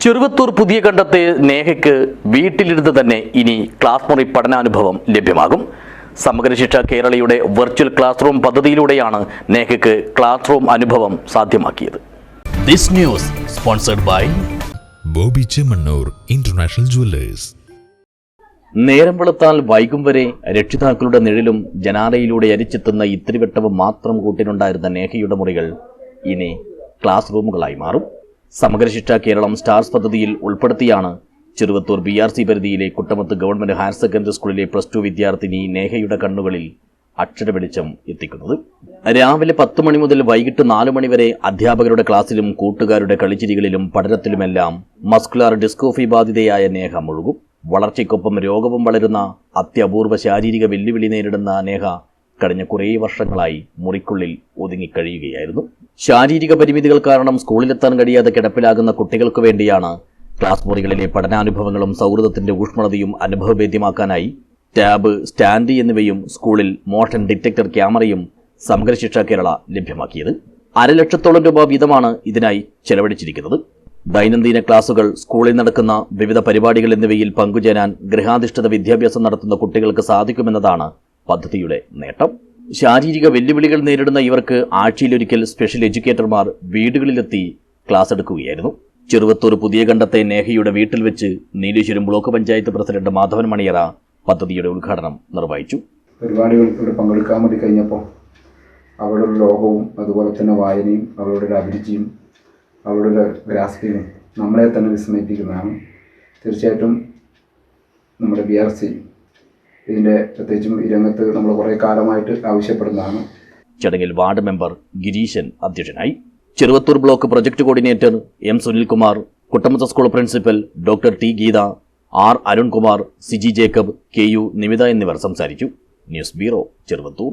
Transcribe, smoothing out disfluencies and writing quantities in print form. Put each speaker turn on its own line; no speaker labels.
ചെറുവത്തൂർ പുതിയ കണ്ടത്തെ നേഹയ്ക്ക് വീട്ടിലിരുന്ന് തന്നെ ഇനി ക്ലാസ് മുറി പഠനാനുഭവം ലഭ്യമാകും. സമഗ്ര ശിക്ഷ കേരളയുടെ വെർച്വൽ ക്ലാസ് റൂം പദ്ധതിയിലൂടെയാണ് നേഹയ്ക്ക് ക്ലാസ് റൂം അനുഭവം സാധ്യമാക്കിയത്.
This news sponsored by
Boby Chemmanur international jewellers.
നേരം വെളുത്താൽ വൈകും വരെ രക്ഷിതാക്കളുടെ നിഴലും ജനാലയിലൂടെ അരിച്ചെത്തുന്ന ഇത്തിരിവട്ടവും മാത്രം കൂട്ടിനുണ്ടായിരുന്ന നേഹയുടെ മുറികൾ ഇനി ക്ലാസ് റൂമുകളായി മാറും. സമഗ്ര ശിക്ഷ കേരളം സ്റ്റാർസ് പദ്ധതിയിൽ ഉൾപ്പെടുത്തിയാണ് ചെറുവത്തൂർ BRC പരിധിയിലെ കുട്ടമത്ത് ഗവൺമെന്റ് ഹയർ സെക്കൻഡറി സ്കൂളിലെ +2 വിദ്യാർത്ഥിനി നേഹയുടെ കണ്ണുകളിൽ അക്ഷരവെളിച്ചം എത്തിക്കുന്നത്. രാവിലെ 10 മണി മുതൽ വൈകിട്ട് 4 മണി വരെ അധ്യാപകരുടെ ക്ലാസ്സിലും കൂട്ടുകാരുടെ കളിച്ചിരികളിലും പഠനത്തിലുമെല്ലാം മസ്കുലാർ ഡിസ്കോഫി ബാധിതയായ നേഹ മുഴുകും. വളർച്ചയ്ക്കൊപ്പം രോഗവും വളരുന്ന അത്യപൂർവ ശാരീരിക വെല്ലുവിളി നേരിടുന്ന നേഹ കഴിഞ്ഞ കുറേ വർഷങ്ങളായി മുറിക്കുള്ളിൽ ഒതുങ്ങിക്കഴിയുകയായിരുന്നു. ശാരീരിക പരിമിതികൾ കാരണം സ്കൂളിലെത്താൻ കഴിയാതെ കിടപ്പിലാകുന്ന കുട്ടികൾക്ക് വേണ്ടിയാണ് ക്ലാസ് മുറികളിലെ പഠനാനുഭവങ്ങളും സൗഹൃദത്തിന്റെ ഊഷ്മളതയും അനുഭവവേദ്യമാക്കാനായി ടാബ്, സ്റ്റാൻഡ് എന്നിവയും സ്കൂളിൽ മോഷൻ ഡിറ്റക്ടർ ക്യാമറയും സമഗ്ര ശിക്ഷ കേരള ലഭ്യമാക്കിയത്. 1.5 ലക്ഷത്തോളം രൂപ വീതമാണ് ഇതിനായി ചെലവഴിച്ചിരിക്കുന്നത്. ദൈനംദിന ക്ലാസുകൾ, സ്കൂളിൽ നടക്കുന്ന വിവിധ പരിപാടികൾ എന്നിവയിൽ പങ്കുചേരാൻ ഗൃഹാധിഷ്ഠിത വിദ്യാഭ്യാസം നടത്തുന്ന കുട്ടികൾക്ക് സാധിക്കുമെന്നതാണ് പദ്ധതിയുടെ നേട്ടം. ശാരീരിക വെല്ലുവിളികൾ നേരിടുന്ന ഇവർക്ക് ആഴ്ചയിലൊരിക്കൽ സ്പെഷ്യൽ എഡ്യൂക്കേറ്റർമാർ വീടുകളിലെത്തി ക്ലാസ് എടുക്കുകയായിരുന്നു. ചെറുവത്തൂർ പുതിയ കണ്ടത്തെ നേഹയുടെ വീട്ടിൽ വെച്ച് നീലേശ്വരം ബ്ലോക്ക് പഞ്ചായത്ത് പ്രസിഡന്റ് മാധവൻ മണിയറ പദ്ധതിയുടെ ഉദ്ഘാടനം നിർവഹിച്ചു.
പരിപാടികൾ ഇവിടെ പങ്കെടുക്കാൻ വേണ്ടി കഴിഞ്ഞപ്പോൾ അവളുടെ ലോകവും അതുപോലെ തന്നെ വായനയും അവളുടെ അഭിരുചിയും അവളുടെ ഗ്രാസ്പിങ്ങും നമ്മളെ തന്നെ വിസ്മയിപ്പിക്കുന്നതാണ്. തീർച്ചയായിട്ടും നമ്മുടെ BRC ഇതിൻ്റെ പ്രത്യേകിച്ചും ഈ രംഗത്ത് നമ്മൾ കുറേ കാലമായിട്ട് ആവശ്യപ്പെടുന്നതാണ്.
ചടങ്ങിൽ വാർഡ് മെമ്പർ ഗിരീശൻ അധ്യക്ഷനായി. Cheruvathur block project coordinator M. Sunilkumar, Kuttamath school principal doctor T. Geetha, R. Arunkumar, CG Jacob, KU Nimitha എന്നിവർ സംസാരിച്ചു. News bureau, Cheruvathur.